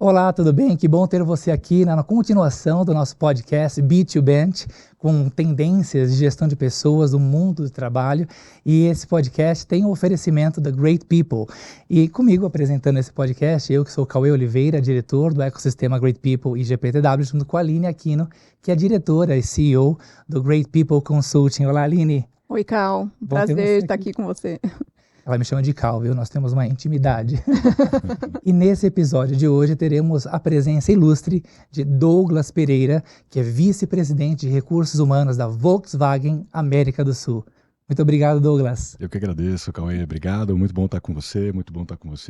Olá, tudo bem? Que bom ter você aqui na continuação do nosso podcast B2Bench, com tendências de gestão de pessoas do mundo do trabalho. E esse podcast tem o oferecimento da Great People. E comigo apresentando esse podcast, eu que sou o Cauê Oliveira, diretor do ecossistema Great People e GPTW, junto com a Aline Aquino, que é diretora e CEO do Great People Consulting. Olá, Aline. Oi, Cal. Prazer estar aqui com você. Ela me chama de Cal, viu? Nós temos uma intimidade. E nesse episódio de hoje teremos a presença ilustre de Douglas Pereira, que é vice-presidente de recursos humanos da Volkswagen América do Sul. Muito obrigado, Douglas. Eu que agradeço, Cauê. Obrigado. Muito bom estar com você,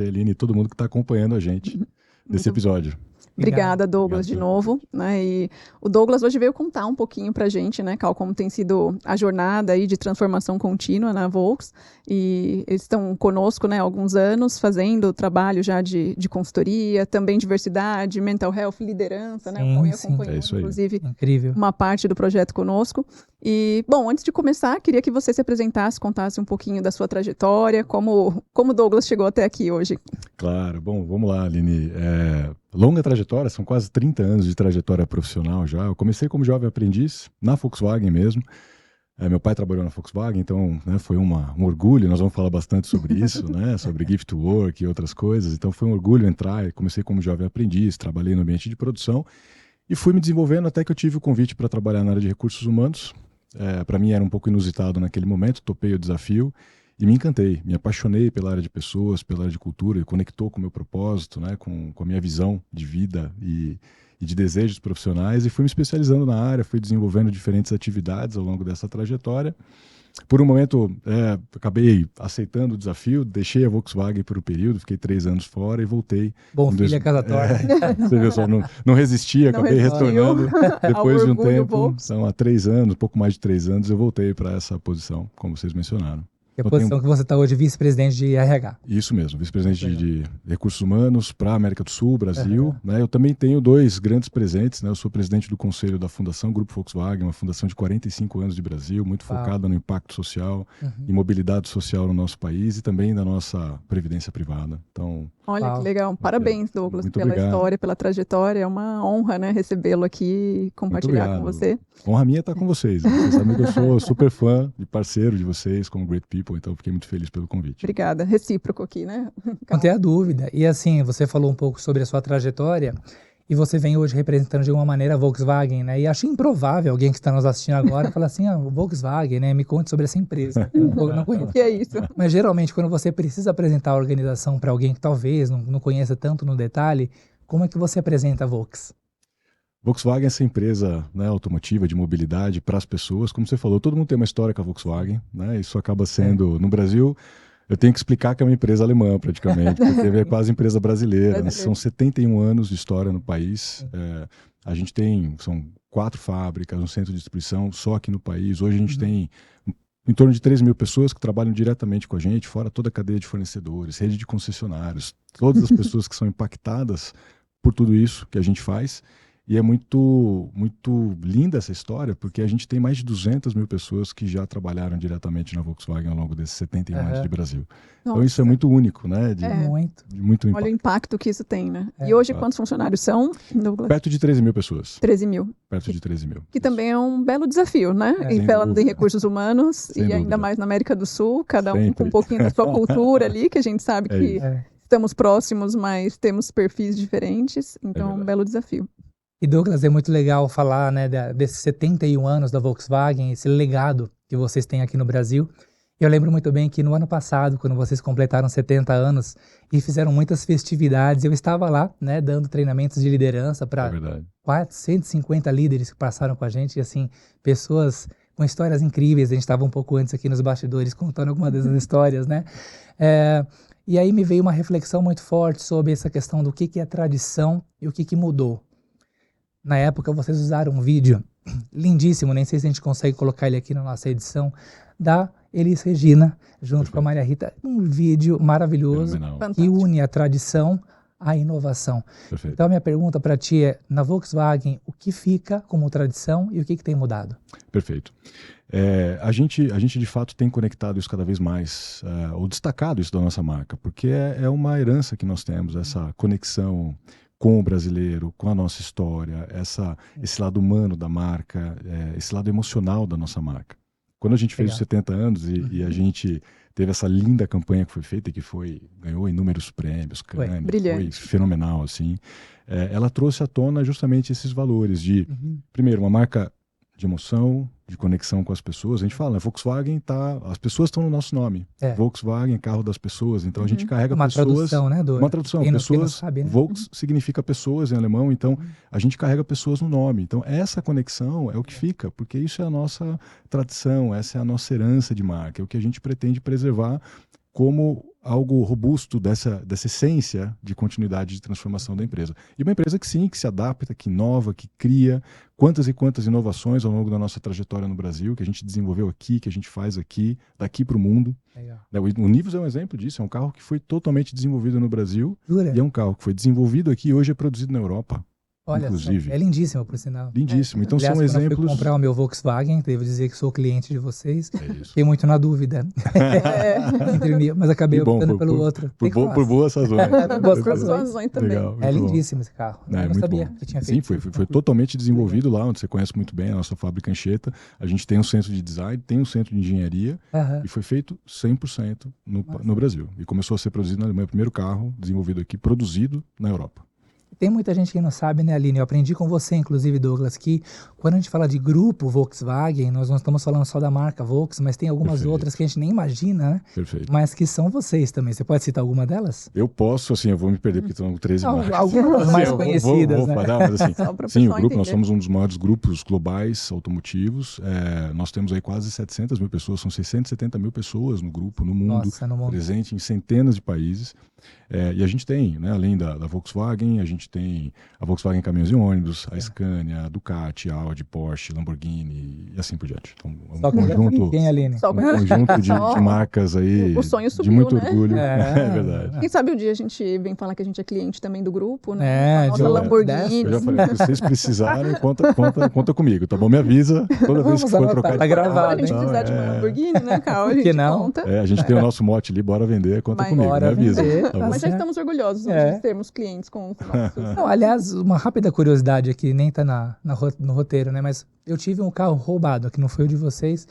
Aline, e todo mundo que está acompanhando a gente nesse episódio. Obrigada, Douglas, de novo. Né? E o Douglas hoje veio contar um pouquinho pra gente, né, Cal, como tem sido a jornada aí de transformação contínua na Volks. E eles estão conosco, né, há alguns anos, fazendo trabalho já de consultoria, também diversidade, mental health, liderança, né? Sim, o acompanhou, inclusive, incrível, uma parte do projeto conosco. E, bom, antes de começar, queria que você se apresentasse, contasse um pouquinho da sua trajetória, como o Douglas chegou até aqui hoje. Claro. Bom, vamos lá, Aline. Longa trajetória, são quase 30 anos de trajetória profissional já. Eu comecei como jovem aprendiz, na Volkswagen mesmo. Meu pai trabalhou na Volkswagen, então, né, foi um orgulho. Nós vamos falar bastante sobre isso, né, sobre Gift to Work e outras coisas. Então foi um orgulho entrar. Comecei como jovem aprendiz, trabalhei no ambiente de produção e fui me desenvolvendo até que eu tive o convite para trabalhar na área de recursos humanos. Para mim era um pouco inusitado naquele momento, topei o desafio e me encantei, me apaixonei pela área de pessoas, pela área de cultura, e conectou com o meu propósito, né, com a minha visão de vida e de desejos profissionais, e fui me especializando na área, fui desenvolvendo diferentes atividades ao longo dessa trajetória. Por um momento, acabei aceitando o desafio, deixei a Volkswagen por um período, fiquei 3 anos fora e voltei. Bom filho é casa torta. Você viu só, não resisti, acabei retornando. Depois de um tempo, então, há 3 anos, pouco mais de 3 anos, eu voltei para essa posição, como vocês mencionaram. Que é a posição que você está hoje, vice-presidente de RH. Isso mesmo, vice-presidente de recursos humanos para a América do Sul, Brasil. Né? Eu também tenho 2 grandes presentes. Né? Eu sou presidente do conselho da Fundação Grupo Volkswagen, uma fundação de 45 anos de Brasil, muito focada no impacto social e mobilidade social no nosso país e também na nossa previdência privada. Então, olha que legal. Parabéns, Douglas, muito pela obrigado. História, pela trajetória. É uma honra, né, recebê-lo aqui e compartilhar com você. Honra minha estar com vocês. Né? Vocês sabem que eu sou super fã e parceiro de vocês como Great People, então fiquei muito feliz pelo convite. Obrigada. Recíproco aqui, né? Não tenha dúvida. E assim, você falou um pouco sobre a sua trajetória e você vem hoje representando de alguma maneira a Volkswagen, né? E acho improvável alguém que está nos assistindo agora falar assim, Volkswagen, né? Me conte sobre essa empresa. Eu não conheço. Que é isso? Mas geralmente quando você precisa apresentar a organização para alguém que talvez não conheça tanto no detalhe, como é que você apresenta a Volks? Volkswagen é essa empresa, né, automotiva de mobilidade para as pessoas. Como você falou, todo mundo tem uma história com a Volkswagen, né? Isso acaba sendo, no Brasil, eu tenho que explicar que é uma empresa alemã praticamente, porque é quase empresa brasileira. Né? São 71 anos de história no país. A gente são 4 fábricas, um centro de distribuição só aqui no país. Hoje a gente tem em torno de 3 mil pessoas que trabalham diretamente com a gente, fora toda a cadeia de fornecedores, rede de concessionários, todas as pessoas que são impactadas por tudo isso que a gente faz. E é muito, muito linda essa história, porque a gente tem mais de 200 mil pessoas que já trabalharam diretamente na Volkswagen ao longo desses 71 anos de Brasil. Nossa. Então isso é muito único, né? De muito impacto. Olha o impacto que isso tem, né? E hoje quantos funcionários são, Douglas? Perto de 13 mil pessoas. 13 mil. Perto de 13 mil. Que também é um belo desafio, né? Falando em recursos humanos e ainda mais na América do Sul, cada um com um pouquinho da sua cultura ali, que a gente sabe que estamos próximos, mas temos perfis diferentes. Então é um belo desafio. E Douglas, é muito legal falar, né, desses 71 anos da Volkswagen, esse legado que vocês têm aqui no Brasil. Eu lembro muito bem que no ano passado, quando vocês completaram 70 anos e fizeram muitas festividades, eu estava lá, né, dando treinamentos de liderança para 450 líderes que passaram com a gente, e assim, pessoas com histórias incríveis. A gente estava um pouco antes aqui nos bastidores contando algumas dessas histórias, né? E aí me veio uma reflexão muito forte sobre essa questão do que é tradição e o que mudou. Na época, vocês usaram um vídeo lindíssimo, nem sei se a gente consegue colocar ele aqui na nossa edição, da Elis Regina, junto com a Maria Rita. Um vídeo maravilhoso que une a tradição à inovação. Perfeito. Então, a minha pergunta para ti é, na Volkswagen, o que fica como tradição e o que tem mudado? Perfeito. A gente de fato tem conectado isso cada vez mais, ou destacado isso da nossa marca, porque é uma herança que nós temos, essa conexão com o brasileiro, com a nossa história, esse lado humano da marca, esse lado emocional da nossa marca. Quando a gente fez os 70 anos e a gente teve essa linda campanha que foi feita, que ganhou inúmeros prêmios, Cannes, foi fenomenal, assim. Ela trouxe à tona justamente esses valores de, primeiro, uma marca de emoção, de conexão com as pessoas. A gente fala, né, Volkswagen as pessoas estão no nosso nome. Volkswagen, carro das pessoas. Então a gente carrega pessoas. Tradução, né, uma tradução, pessoas. Sabe, né? Volks significa pessoas em alemão, então a gente carrega pessoas no nome. Então essa conexão é o que fica, porque isso é a nossa tradição, essa é a nossa herança de marca, é o que a gente pretende preservar como algo robusto dessa essência de continuidade de transformação da empresa. E uma empresa que se adapta, que inova, que cria quantas e quantas inovações ao longo da nossa trajetória no Brasil, que a gente desenvolveu aqui, que a gente faz aqui, daqui para o mundo. O Nivus é um exemplo disso, é um carro que foi totalmente desenvolvido no Brasil, e é um carro que foi desenvolvido aqui e hoje é produzido na Europa. Olha, inclusive. É lindíssimo, por sinal. Lindíssimo. Então aliás, são exemplos. Eu fui comprar o meu Volkswagen, devo dizer que sou cliente de vocês. Fiquei muito na dúvida. Mas acabei optando pelo outro. Por boas razões. Boas razões também. Legal, é lindíssimo esse carro. Eu não sabia que tinha feito. Sim, foi totalmente desenvolvido lá, onde você conhece muito bem a nossa fábrica Anchieta. A gente tem um centro de design, tem um centro de engenharia, e foi feito 100% no Brasil. E começou a ser produzido na Alemanha. O primeiro carro desenvolvido aqui, produzido na Europa. Tem muita gente que não sabe, né, Aline? Eu aprendi com você, inclusive, Douglas, que quando a gente fala de grupo Volkswagen, nós não estamos falando só da marca Volks, mas tem algumas outras que a gente nem imagina, né? Perfeito. Mas que são vocês também. Você pode citar alguma delas? Eu posso, assim, eu vou me perder porque estão 13 marcas. Algumas mais conhecidas, vou né? Mas, assim, sim, o grupo, nós somos um dos maiores grupos globais automotivos. Nós temos aí quase 700 mil pessoas, são 670 mil pessoas no grupo, no mundo, presente em centenas de países. E a gente tem, né, além da Volkswagen, a gente tem a Volkswagen Caminhões e Ônibus, a Scania, a Ducati, a Audi, Porsche, Lamborghini e assim por diante. Então, um conjunto de marcas aí, o sonho subiu, de muito né? orgulho. É verdade. Quem sabe um dia a gente vem falar que a gente é cliente também do grupo, né? A nossa Lamborghini. Eu já falei, se vocês precisarem, conta comigo, tá bom? Me avisa toda vez que for trocar de tá gravado. A gente precisar de uma Lamborghini, né, Carl? A gente conta. A gente tem o nosso mote ali, bora vender, conta comigo, me avisa. Mas já estamos orgulhosos de termos clientes com os nossos. Não, aliás, uma rápida curiosidade aqui, nem tá no roteiro, né? Mas eu tive um carro roubado, que não foi o de vocês.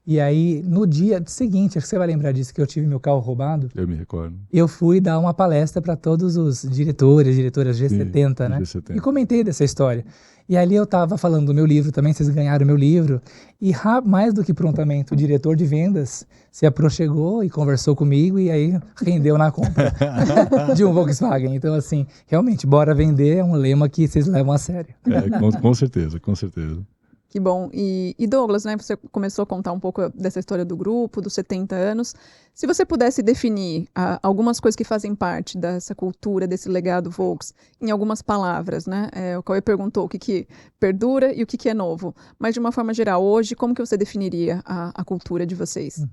E aí, no dia seguinte, acho que você vai lembrar disso, que eu tive meu carro roubado. Eu me recordo. Eu fui dar uma palestra para todos os diretoras G70, né? G70. E comentei dessa história. E ali eu estava falando do meu livro também, vocês ganharam meu livro. E mais do que prontamente, o diretor de vendas se aproximou e conversou comigo e aí rendeu na compra de um Volkswagen. Então, assim, realmente, bora vender é um lema que vocês levam a sério. Com certeza, com certeza. Que bom. E Douglas, né, você começou a contar um pouco dessa história do grupo, dos 70 anos. Se você pudesse definir algumas coisas que fazem parte dessa cultura, desse legado Volks, em algumas palavras, né? O Cauê perguntou o que perdura e o que é novo. Mas, de uma forma geral, hoje, como que você definiria a cultura de vocês?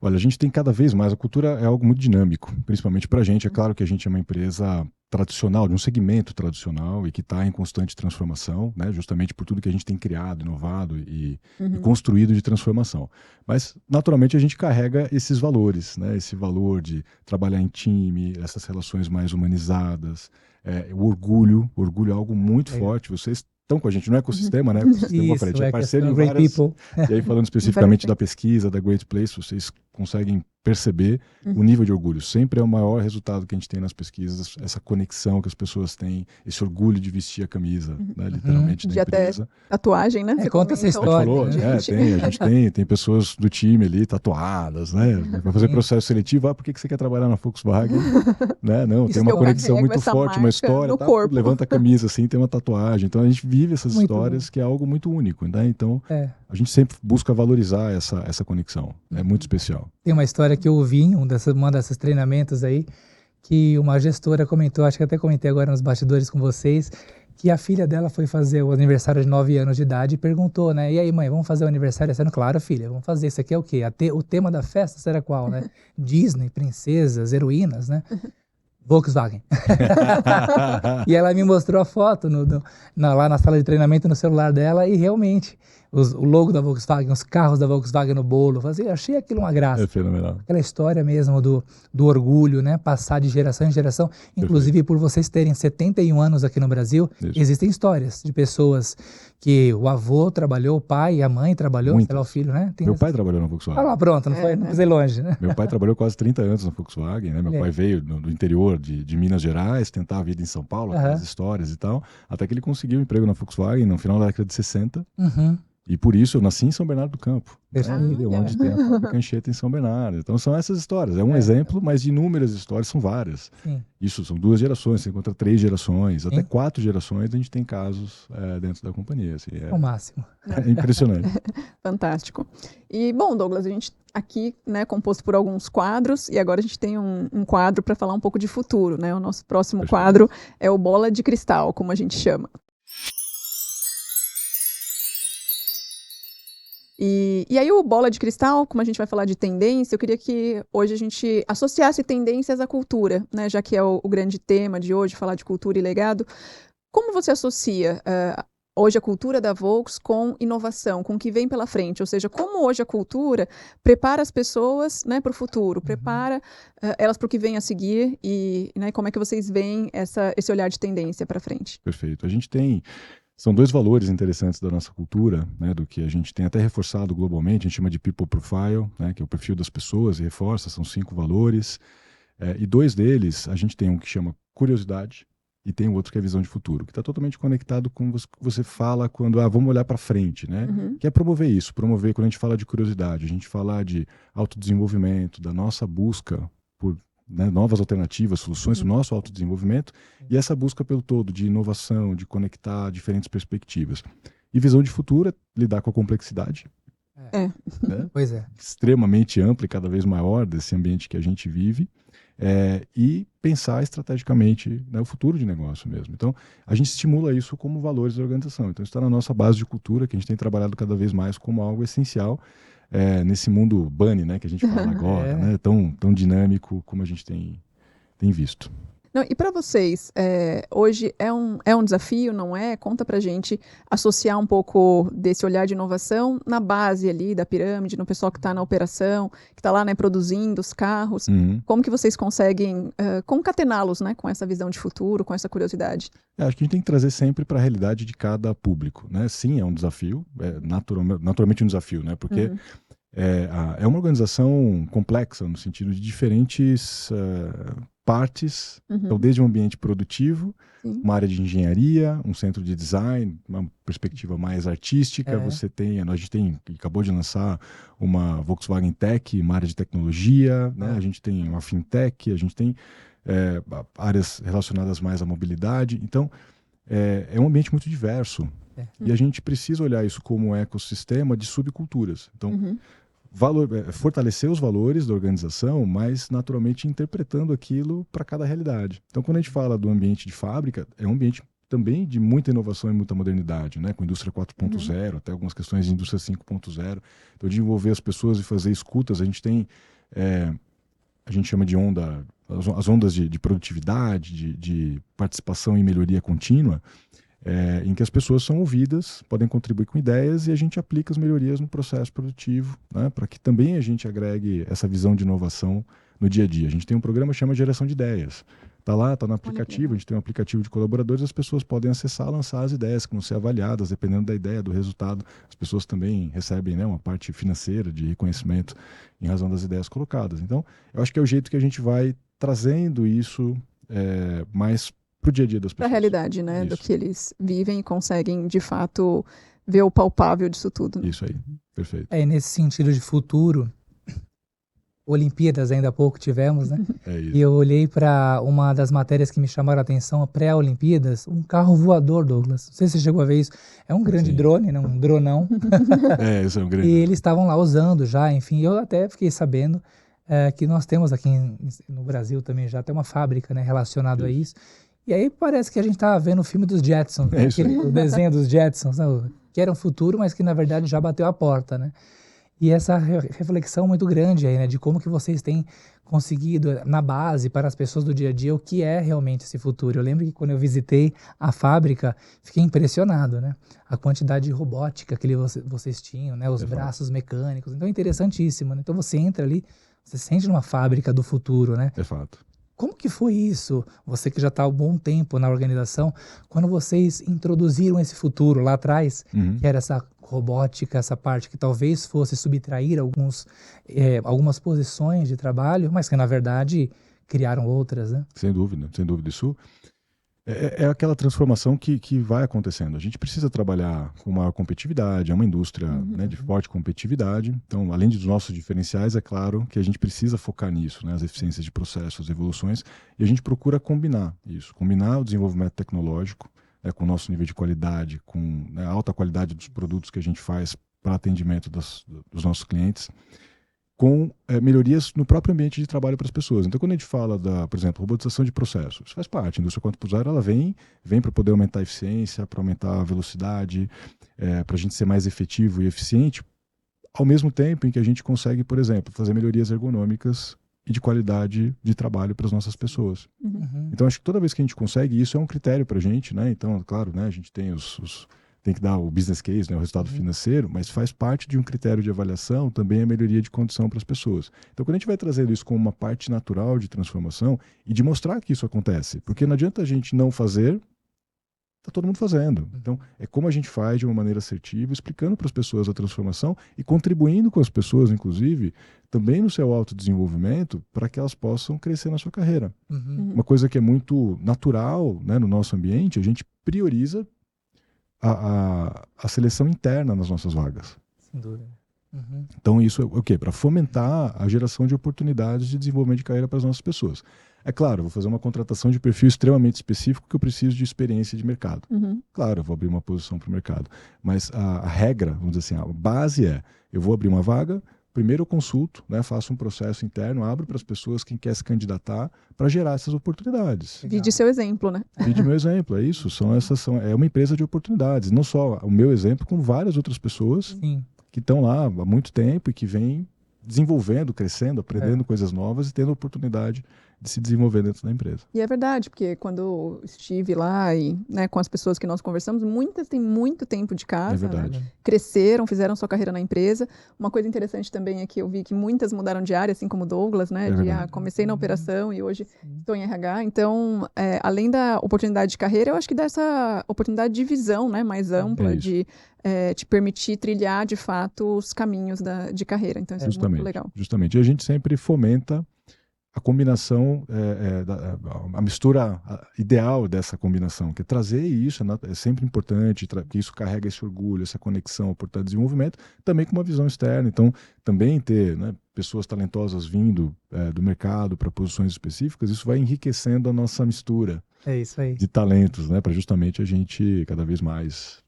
Olha, a gente tem cada vez mais, a cultura é algo muito dinâmico, principalmente para a gente. É claro que a gente é uma empresa tradicional, de um segmento tradicional e que está em constante transformação, né? Justamente por tudo que a gente tem criado, inovado e construído de transformação. Mas, naturalmente, a gente carrega esses valores, né? Esse valor de trabalhar em time, essas relações mais humanizadas, o orgulho é algo muito forte. Vocês estão com a gente no ecossistema, né? O ecossistema é parceiro em várias... E aí, falando especificamente da pesquisa, da Great Place, vocês conseguem perceber o nível de orgulho. Sempre é o maior resultado que a gente tem nas pesquisas, essa conexão que as pessoas têm, esse orgulho de vestir a camisa, né, literalmente, da empresa. Até tatuagem, né? Conta essa história. Falou, a gente tem pessoas do time ali tatuadas, né? Vai fazer processo seletivo, por que você quer trabalhar na Volkswagen? Né? Não, tem uma conexão muito forte, uma história, levanta a camisa assim, tem uma tatuagem. Então a gente vive essas histórias que é algo muito único, né? Então a gente sempre busca valorizar essa conexão. É muito especial. Tem uma história que eu ouvi em uma dessas treinamentos aí, que uma gestora comentou, acho que até comentei agora nos bastidores com vocês, que a filha dela foi fazer o aniversário de 9 anos de idade e perguntou, né? E aí, mãe, vamos fazer o aniversário esse ano? Claro, filha, vamos fazer. Isso aqui é o quê? O tema da festa será qual, né? Disney, princesas, heroínas, né? Volkswagen. E ela me mostrou a foto lá na sala de treinamento no celular dela e realmente o logo da Volkswagen, os carros da Volkswagen no bolo. Achei aquilo uma graça. É fenomenal. Aquela história mesmo do orgulho, né? Passar de geração em geração. Inclusive, por vocês terem 71 anos aqui no Brasil, existem histórias de pessoas que o avô trabalhou, o pai, a mãe trabalhou, sei lá, o filho, né? Meu pai trabalhou na Volkswagen. Ah lá, pronto, não foi longe, né? Meu pai trabalhou quase 30 anos na Volkswagen, né? Meu pai veio do interior de Minas Gerais, tentar a vida em São Paulo, aquelas histórias e tal, até que ele conseguiu um emprego na Volkswagen no final da década de 60. E por isso eu nasci em São Bernardo do Campo, onde tem a fábrica Anchieta em São Bernardo. Então são essas histórias. É um exemplo, mas de inúmeras histórias, são várias. Sim. Isso são 2 gerações, você encontra 3 gerações, até 4 gerações a gente tem casos dentro da companhia. Assim, é o máximo. É impressionante. Fantástico. E, bom, Douglas, a gente aqui, né, composto por alguns quadros, e agora a gente tem um quadro para falar um pouco de futuro, né? O nosso próximo quadro é o Bola de Cristal, como a gente chama. E aí o Bola de Cristal, como a gente vai falar de tendência, eu queria que hoje a gente associasse tendências à cultura, né? Já que é o grande tema de hoje, falar de cultura e legado. Como você associa hoje a cultura da Volks com inovação, com o que vem pela frente? Ou seja, como hoje a cultura prepara as pessoas, né, para o futuro, prepara elas para o que vem a seguir e, né, como é que vocês veem esse olhar de tendência para frente? Perfeito. A gente tem... São 2 valores interessantes da nossa cultura, né, do que a gente tem até reforçado globalmente, a gente chama de People Profile, né, que é o perfil das pessoas, e reforça, são 5 valores. E 2 deles, a gente tem um que chama curiosidade e tem o outro que é visão de futuro, que está totalmente conectado com o que você fala quando, vamos olhar para frente, né? Que é promover isso, promover, quando a gente fala de curiosidade, a gente fala de autodesenvolvimento, da nossa busca por... né, novas alternativas, soluções para o nosso autodesenvolvimento e essa busca pelo todo de inovação, de conectar diferentes perspectivas. E visão de futuro é lidar com a complexidade. Né? Pois é. Extremamente ampla e cada vez maior desse ambiente que a gente vive e pensar estrategicamente, né, o futuro de negócio mesmo. Então, a gente estimula isso como valores da organização. Então, isso está na nossa base de cultura, que a gente tem trabalhado cada vez mais como algo essencial nesse mundo bunny, né, que a gente fala agora, né, tão dinâmico como a gente tem visto. Não, e para vocês, hoje é um desafio, não é? Conta pra gente associar um pouco desse olhar de inovação na base ali da pirâmide, no pessoal que está na operação, que está lá, né, produzindo os carros. Como que vocês conseguem concatená-los, né, com essa visão de futuro, com essa curiosidade? Acho que a gente tem que trazer sempre para a realidade de cada público, né? Sim, é um desafio, naturalmente um desafio, né? Porque é uma organização complexa no sentido de diferentes partes, então desde um ambiente produtivo, uma área de engenharia, um centro de design, uma perspectiva mais artística, a gente acabou de lançar uma Volkswagen Tech, uma área de tecnologia, né? A gente tem uma fintech, a gente tem áreas relacionadas mais à mobilidade, então é um ambiente muito diverso e a gente precisa olhar isso como um ecossistema de subculturas, então fortalecer os valores da organização, mas naturalmente interpretando aquilo para cada realidade. Então, quando a gente fala do ambiente de fábrica, é um ambiente também de muita inovação e muita modernidade, né? Com indústria 4.0, até algumas questões de indústria 5.0. Então, de envolver as pessoas e fazer escutas, a gente tem, a gente chama de as ondas de produtividade, de participação e melhoria contínua, em que as pessoas são ouvidas, podem contribuir com ideias e a gente aplica as melhorias no processo produtivo, né, para que também a gente agregue essa visão de inovação no dia a dia. A gente tem um programa que chama Geração de Ideias. Está lá, está no aplicativo, a gente tem um aplicativo de colaboradores, as pessoas podem acessar, lançar as ideias que vão ser avaliadas, dependendo da ideia, do resultado. As pessoas também recebem, né, uma parte financeira de reconhecimento em razão das ideias colocadas. Então, eu acho que é o jeito que a gente vai trazendo isso mais para o dia a dia das pessoas. Para a realidade, né? Do que eles vivem e conseguem, de fato, ver o palpável disso tudo. Né? Isso aí, perfeito. Nesse sentido de futuro, Olimpíadas ainda há pouco tivemos, né? Isso. E eu olhei para uma das matérias que me chamaram a atenção, a pré-Olimpíadas, um carro voador, Douglas. Não sei se você chegou a ver isso. É um grande drone, né? Um dronão. Isso é um grande. E eles estavam lá usando já, enfim. Eu até fiquei sabendo que nós temos aqui no Brasil também já até uma fábrica, né, relacionada a isso. E aí parece que a gente tá vendo o filme dos Jetsons, né? O desenho dos Jetsons, né? Que era um futuro, mas que na verdade já bateu a porta, né? E essa reflexão muito grande aí, né, de como que vocês têm conseguido na base para as pessoas do dia a dia o que é realmente esse futuro. Eu lembro que quando eu visitei a fábrica, fiquei impressionado, né? A quantidade de robótica que vocês tinham, né? Os braços mecânicos. Então é interessantíssimo, né? Então você entra ali, você se sente numa fábrica do futuro, né? É fato. Como que foi isso? Você que já está há um bom tempo na organização, quando vocês introduziram esse futuro lá atrás, que era essa robótica, essa parte que talvez fosse subtrair algumas posições de trabalho, mas que na verdade criaram outras, né? Sem dúvida, sem dúvida. Isso é aquela transformação que vai acontecendo. A gente precisa trabalhar com maior competitividade, é uma indústria né, de forte competitividade. Então, além dos nossos diferenciais, é claro que a gente precisa focar nisso, né, as eficiências de processos, as evoluções, e a gente procura combinar isso, combinar o desenvolvimento tecnológico com o nosso nível de qualidade, com a alta qualidade dos produtos que a gente faz para atendimento dos nossos clientes, com melhorias no próprio ambiente de trabalho para as pessoas. Então, quando a gente fala por exemplo, robotização de processos, isso faz parte. A indústria 4.0, ela vem para poder aumentar a eficiência, para aumentar a velocidade, para a gente ser mais efetivo e eficiente, ao mesmo tempo em que a gente consegue, por exemplo, fazer melhorias ergonômicas e de qualidade de trabalho para as nossas pessoas. Então, acho que toda vez que a gente consegue, isso é um critério para a gente, né? Então, claro, né, a gente tem tem que dar o business case, né, o resultado financeiro, mas faz parte de um critério de avaliação também a melhoria de condição para as pessoas. Então, quando a gente vai trazendo isso como uma parte natural de transformação e de mostrar que isso acontece, porque não adianta a gente não fazer, está todo mundo fazendo. Então, é como a gente faz de uma maneira assertiva, explicando para as pessoas a transformação e contribuindo com as pessoas, inclusive, também no seu autodesenvolvimento, para que elas possam crescer na sua carreira. Uma coisa que é muito natural, né, no nosso ambiente, a gente prioriza a seleção interna nas nossas vagas. Sem dúvida. Então isso é o quê? Para fomentar a geração de oportunidades de desenvolvimento de carreira para as nossas pessoas. É claro, eu vou fazer uma contratação de perfil extremamente específico que eu preciso de experiência de mercado. Claro, eu vou abrir uma posição para o mercado. Mas a regra, vamos dizer assim, a base eu vou abrir uma vaga, primeiro eu consulto, né, faço um processo interno, abro para as pessoas quem quer se candidatar para gerar essas oportunidades. Vide seu exemplo, né? Vide meu exemplo, é isso. É uma empresa de oportunidades. Não só o meu exemplo, como várias outras pessoas que estão lá há muito tempo e que vêm desenvolvendo, crescendo, aprendendo coisas novas e tendo oportunidade de se desenvolver dentro da empresa. E é verdade, porque quando eu estive lá e né, com as pessoas que nós conversamos, muitas têm muito tempo de casa, né? Cresceram, fizeram sua carreira na empresa. Uma coisa interessante também é que eu vi que muitas mudaram de área, assim como o Douglas, né? Comecei na operação e hoje estou em RH. Então, além da oportunidade de carreira, eu acho que dá essa oportunidade de visão, né, mais ampla, de te permitir trilhar, de fato, os caminhos de carreira. Então, isso é muito legal. Justamente. E a gente sempre fomenta a combinação, a mistura ideal dessa combinação, que é trazer isso, é sempre importante, que isso carrega esse orgulho, essa conexão, oportunidade de desenvolvimento, também com uma visão externa. Então, também ter pessoas talentosas vindo do mercado para posições específicas, isso vai enriquecendo a nossa mistura de talentos, né, para justamente a gente cada vez mais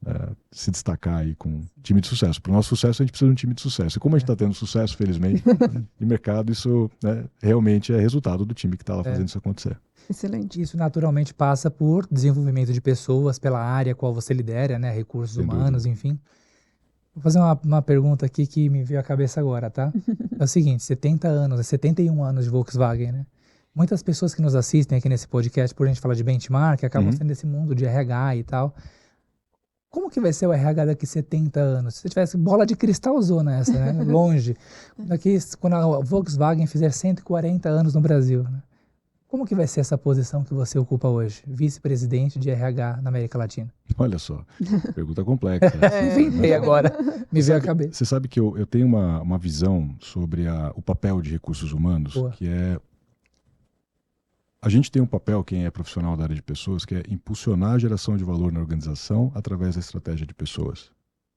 se destacar aí com um time de sucesso. Para o nosso sucesso, a gente precisa de um time de sucesso. E como a gente está tendo sucesso, felizmente, de mercado, isso realmente é resultado do time que está lá fazendo isso acontecer. Excelente. Isso naturalmente passa por desenvolvimento de pessoas, pela área qual você lidera, né, recursos humanos, enfim. Vou fazer uma pergunta aqui que me veio à cabeça agora, tá? É o seguinte, 71 anos de Volkswagen, né? Muitas pessoas que nos assistem aqui nesse podcast, por a gente falar de benchmark, acabam sendo desse mundo de RH e tal. Como que vai ser o RH daqui 70 anos? Se você tivesse bola de cristal zona essa, né? Longe. Quando a Volkswagen fizer 140 anos no Brasil, né? Como que vai ser essa posição que você ocupa hoje? Vice-presidente de RH na América Latina. Olha só, pergunta complexa. Inventei agora, me veio à cabeça. Você sabe que eu tenho uma visão sobre o papel de recursos humanos, que é... A gente tem um papel, quem é profissional da área de pessoas, que é impulsionar a geração de valor na organização através da estratégia de pessoas.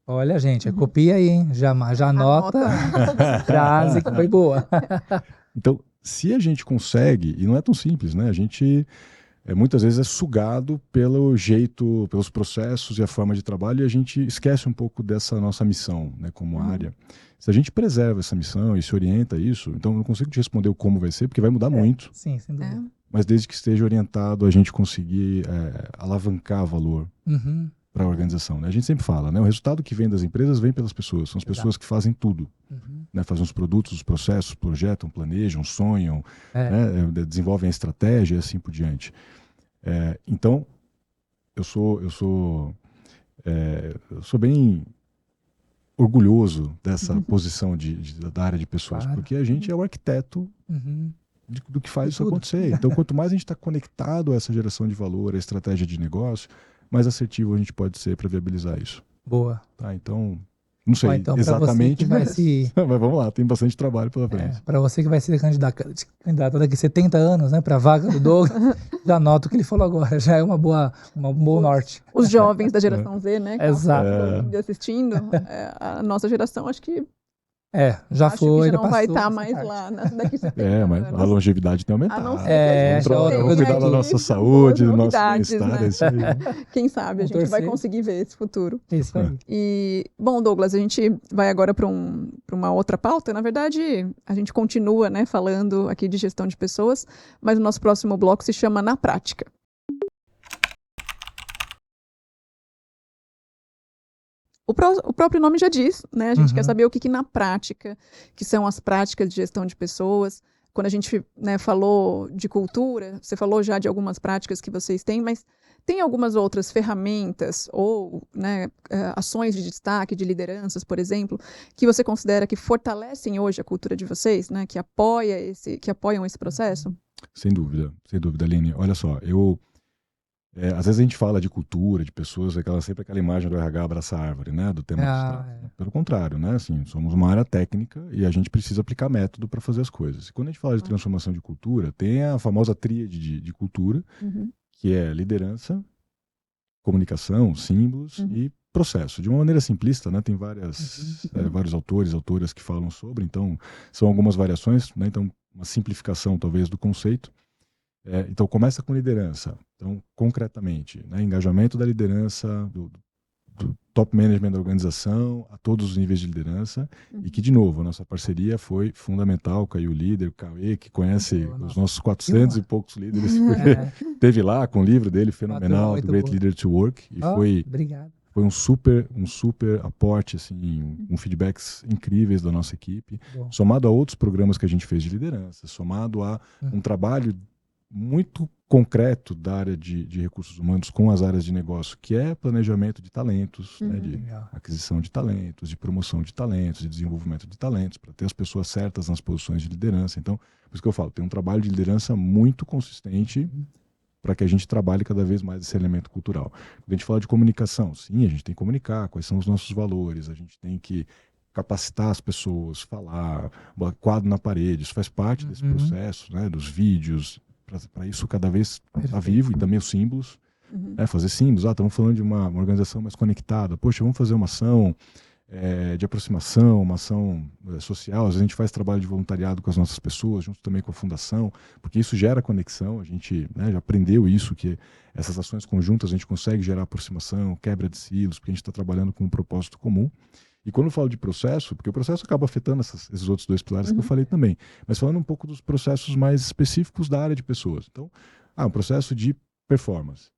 Olha, gente, copia aí, hein? Já anota a frase que foi boa. Então, se a gente consegue, e não é tão simples, né? A gente muitas vezes é sugado pelo jeito, pelos processos e a forma de trabalho, e a gente esquece um pouco dessa nossa missão, né, como área. Se a gente preserva essa missão e se orienta a isso, então eu não consigo te responder o como vai ser, porque vai mudar muito. Sim, sem dúvida. Mas desde que esteja orientado a gente conseguir alavancar valor para a organização, né? A gente sempre fala, né? O resultado que vem das empresas vem pelas pessoas. São as pessoas que fazem tudo. Né? Fazem os produtos, os processos, projetam, planejam, sonham, né? Desenvolvem a estratégia e assim por diante. Então, eu sou bem orgulhoso dessa posição da área de pessoas, porque a gente é o arquiteto do que faz isso acontecer. Então, quanto mais a gente está conectado a essa geração de valor, a estratégia de negócio, mais assertivo a gente pode ser para viabilizar isso. Boa. Tá, então, não sei então, exatamente, mas vamos lá, tem bastante trabalho pela frente. Para você que vai ser candidato daqui a 70 anos, né, para a vaga do Douglas, já anoto o que ele falou agora, já é um bom norte. Os jovens da geração Z, né, que Exato. estão assistindo, a nossa geração, acho que já foi, já não vai passou, estar mais lá daqui a 70 mas anos. a longevidade tem aumentado. A não ser que a gente vamos cuidar da nossa saúde, do nosso bem-estar. Né? Isso aí. Quem sabe a gente vai conseguir ver esse futuro. Isso aí. E, bom, Douglas, a gente vai agora para uma outra pauta. Na verdade, a gente continua, né, falando aqui de gestão de pessoas, mas o nosso próximo bloco se chama Na Prática. O próprio nome já diz, né? A gente quer saber o que na prática, que são as práticas de gestão de pessoas. Quando a gente, né, falou de cultura, você falou já de algumas práticas que vocês têm, mas tem algumas outras ferramentas ou, né, ações de destaque, de lideranças, por exemplo, que você considera que fortalecem hoje a cultura de vocês, né? Que apoiam esse processo? Sem dúvida, Aline. Olha só, às vezes a gente fala de cultura, de pessoas, sempre aquela imagem do RH abraça a árvore, né? Do tema abstrato. Pelo contrário, né? Assim, somos uma área técnica e a gente precisa aplicar método para fazer as coisas. E quando a gente fala de transformação de cultura, tem a famosa tríade de cultura, que é liderança, comunicação, símbolos e processo. De uma maneira simplista, né? Tem vários autores, autoras que falam sobre, então são algumas variações, né? Então uma simplificação talvez do conceito. Então começa com liderança. Então, concretamente, né, engajamento da liderança, do top management da organização, a todos os níveis de liderança, e que, de novo, a nossa parceria foi fundamental, Caiu o líder, o Cauê, que conhece os nossos 400 e poucos líderes, porque teve lá com o livro dele, fenomenal, The Great Leader to Work, e foi um super aporte, assim, com feedbacks incríveis da nossa equipe, somado a outros programas que a gente fez de liderança, somado a um trabalho muito concreto da área de recursos humanos com as áreas de negócio, que é planejamento de talentos, né, de aquisição de talentos, de promoção de talentos, de desenvolvimento de talentos, para ter as pessoas certas nas posições de liderança. Então, por isso que eu falo, tem um trabalho de liderança muito consistente para que a gente trabalhe cada vez mais esse elemento cultural. Quando a gente fala de comunicação, sim, a gente tem que comunicar quais são os nossos valores, a gente tem que capacitar as pessoas, falar, quadro na parede, isso faz parte desse processo, né, dos vídeos, para isso cada vez estar vivo, e também os símbolos, né, fazer símbolos. Estamos falando de uma organização mais conectada. Poxa, vamos fazer uma ação de aproximação, uma ação social. Às vezes a gente faz trabalho de voluntariado com as nossas pessoas, junto também com a fundação, porque isso gera conexão. A gente, né, já aprendeu isso, que essas ações conjuntas a gente consegue gerar aproximação, quebra de silos, porque a gente está trabalhando com um propósito comum. E quando eu falo de processo, porque o processo acaba afetando esses outros dois pilares que eu falei também, mas falando um pouco dos processos mais específicos da área de pessoas. Então, um processo de performance.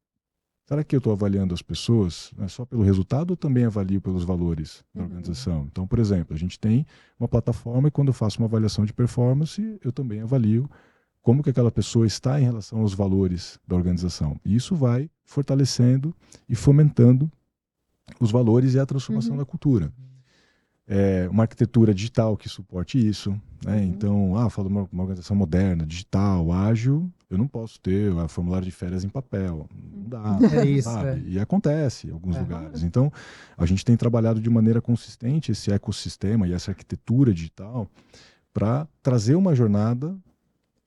Será que eu estou avaliando as pessoas, né, só pelo resultado ou também avalio pelos valores da organização? Então, por exemplo, a gente tem uma plataforma e quando eu faço uma avaliação de performance, eu também avalio como que aquela pessoa está em relação aos valores da organização. E isso vai fortalecendo e fomentando os valores e a transformação da cultura. Uma arquitetura digital que suporte isso, né? Então, falo de uma organização moderna, digital, ágil, eu não posso ter o formulário de férias em papel, não dá, sabe? E acontece em alguns lugares. Então, a gente tem trabalhado de maneira consistente esse ecossistema e essa arquitetura digital para trazer uma jornada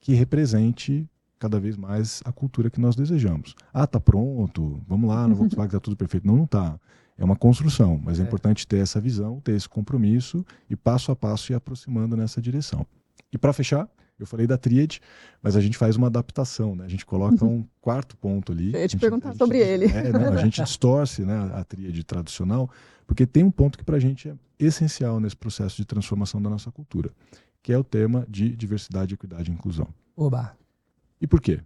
que represente cada vez mais a cultura que nós desejamos. Tá pronto, vamos lá, no Volkswagen tá tudo perfeito. Não tá. É uma construção, mas é importante ter essa visão, ter esse compromisso e passo a passo ir aproximando nessa direção. E para fechar, eu falei da tríade, mas a gente faz uma adaptação, né? A gente coloca um quarto ponto ali. Eu ia te perguntar sobre ele. A gente distorce, né, a tríade tradicional, porque tem um ponto que para a gente é essencial nesse processo de transformação da nossa cultura, que é o tema de diversidade, equidade e inclusão. Oba! E por quê?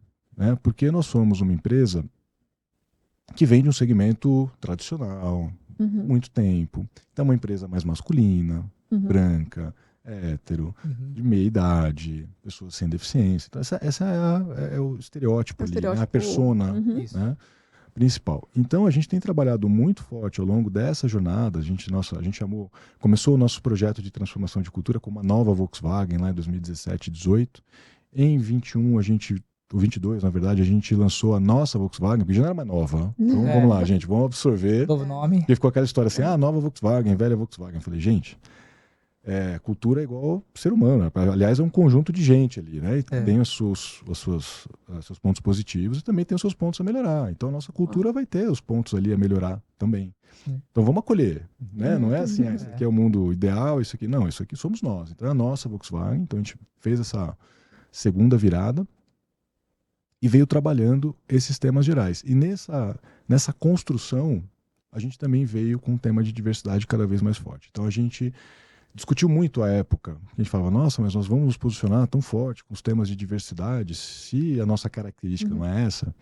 Porque nós somos uma empresa que vem de um segmento tradicional, muito tempo. Então, é uma empresa mais masculina, branca, hétero, de meia idade, pessoas sem deficiência. Então, essa é o estereótipo ali, né? A persona, né, principal. Então, a gente tem trabalhado muito forte ao longo dessa jornada. A gente começou o nosso projeto de transformação de cultura com uma nova Volkswagen lá em 2017, 2018. Em 21, o 22, na verdade, a gente lançou a nossa Volkswagen, porque já não era mais nova. Então, vamos lá, gente, vamos absorver. Novo nome. Porque ficou aquela história assim, nova Volkswagen, velha Volkswagen. Eu falei, gente, cultura é igual ser humano. Né? Aliás, é um conjunto de gente ali, né? E tem os seus pontos positivos e também tem os seus pontos a melhorar. Então, a nossa cultura vai ter os pontos ali a melhorar também. Então, vamos acolher, né? Não é assim, isso aqui é o mundo ideal, isso aqui... Não, isso aqui somos nós. Então, é a nossa Volkswagen. Então, a gente fez essa segunda virada e veio trabalhando esses temas gerais. E nessa construção, a gente também veio com um tema de diversidade cada vez mais forte. Então, a gente discutiu muito à época. A gente falava, nossa, mas nós vamos nos posicionar tão forte com os temas de diversidade se a nossa característica não é essa.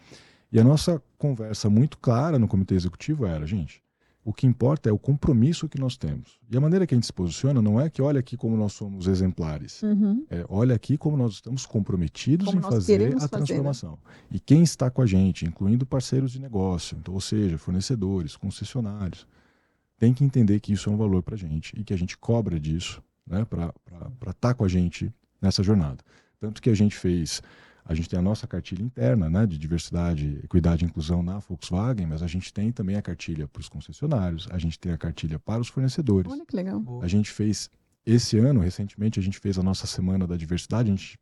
E a nossa conversa muito clara no comitê executivo era, gente, o que importa é o compromisso que nós temos. E a maneira que a gente se posiciona não é que olha aqui como nós somos exemplares. Olha aqui como nós estamos comprometidos em fazer a transformação. Né? E quem está com a gente, incluindo parceiros de negócio, então, ou seja, fornecedores, concessionários, tem que entender que isso é um valor para a gente e que a gente cobra disso, né, para estar com a gente nessa jornada. Tanto que a gente tem a nossa cartilha interna, né, de diversidade, equidade e inclusão na Volkswagen, mas a gente tem também a cartilha para os concessionários, a gente tem a cartilha para os fornecedores. Olha que legal. A gente fez, esse ano, recentemente, a gente fez a nossa Semana da Diversidade,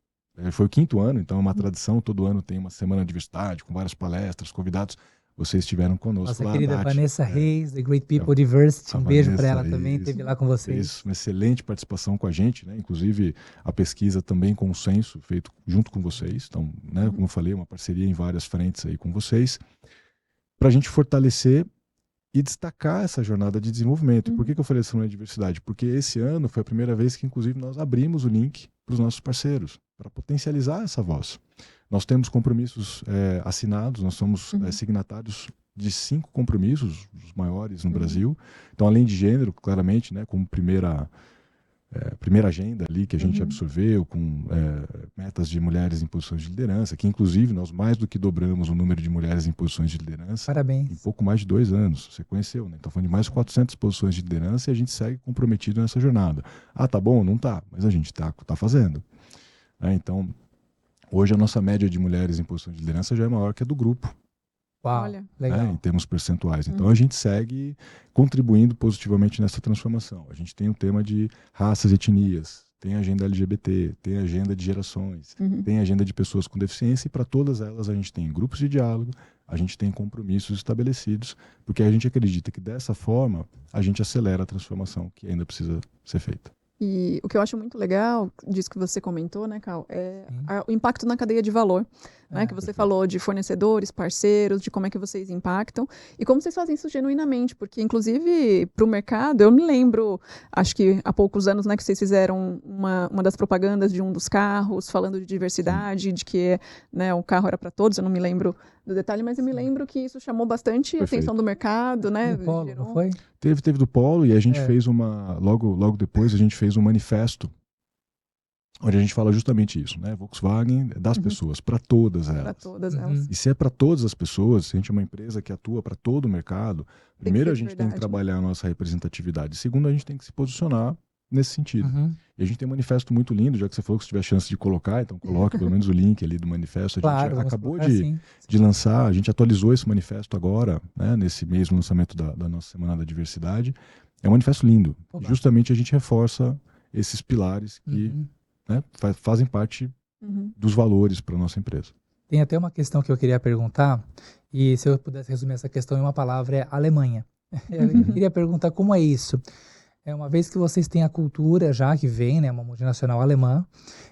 foi o 5º ano, então é uma tradição, todo ano tem uma Semana da Diversidade, com várias palestras, convidados. Vocês estiveram conosco nossa lá. Nossa querida Vanessa Reis, The Great People Diversity, um beijo para ela também, esteve lá com vocês. Fez uma excelente participação com a gente, né? Inclusive a pesquisa também consenso, feito junto com vocês. Então, né, como eu falei, uma parceria em várias frentes aí com vocês, para a gente fortalecer e destacar essa jornada de desenvolvimento. E por que eu falei Semana de Diversidade? Porque esse ano foi a primeira vez que, inclusive, nós abrimos o link para os nossos parceiros, para potencializar essa voz. Nós temos compromissos assinados, nós somos signatários de 5 compromissos, os maiores no Brasil. Então, além de gênero, claramente, né, como primeira agenda ali que a gente absorveu, com metas de mulheres em posições de liderança, que inclusive nós mais do que dobramos o número de mulheres em posições de liderança. Parabéns. Em pouco mais de 2 anos, você conheceu, né? Então, falando de mais de 400 posições de liderança e a gente segue comprometido nessa jornada. Ah, tá bom? Não tá, mas a gente tá fazendo. Então, hoje a nossa média de mulheres em posições de liderança já é maior que a do grupo. Uau, legal. Em termos percentuais. Então a gente segue contribuindo positivamente nessa transformação. A gente tem o tema de raças e etnias, tem a agenda LGBT, tem a agenda de gerações, tem a agenda de pessoas com deficiência, e para todas elas a gente tem grupos de diálogo, a gente tem compromissos estabelecidos, porque a gente acredita que dessa forma a gente acelera a transformação que ainda precisa ser feita. E o que eu acho muito legal disso que você comentou, né, Cal, é o impacto na cadeia de valor, né, que você falou de fornecedores, parceiros, de como é que vocês impactam e como vocês fazem isso genuinamente, porque inclusive para o mercado, eu me lembro, acho que há poucos anos, né, que vocês fizeram uma das propagandas de um dos carros, falando de diversidade, de que, né, o carro era para todos, eu não me lembro do detalhe, mas eu me lembro que isso chamou bastante atenção do mercado, né? Do Polo, não foi? Teve do Polo, e a gente fez logo depois a gente fez um manifesto onde a gente fala justamente isso, né? Volkswagen é das pessoas, para todas elas. Para todas elas. E se é para todas as pessoas, se a gente é uma empresa que atua para todo o mercado, primeiro a gente tem que trabalhar a nossa representatividade, segundo a gente tem que se posicionar nesse sentido. E a gente tem um manifesto muito lindo, já que você falou que se tiver chance de colocar, então coloque pelo menos o link ali do manifesto. A gente acabou de lançar, a gente atualizou esse manifesto agora, né, nesse mês do lançamento da nossa Semana da Diversidade. É um manifesto lindo. E justamente a gente reforça esses pilares que né, fazem parte dos valores para a nossa empresa. Tem até uma questão que eu queria perguntar, e se eu pudesse resumir essa questão em uma palavra, é Alemanha. Eu queria perguntar como é isso. Uma vez que vocês têm a cultura já que vem, né, uma multinacional alemã,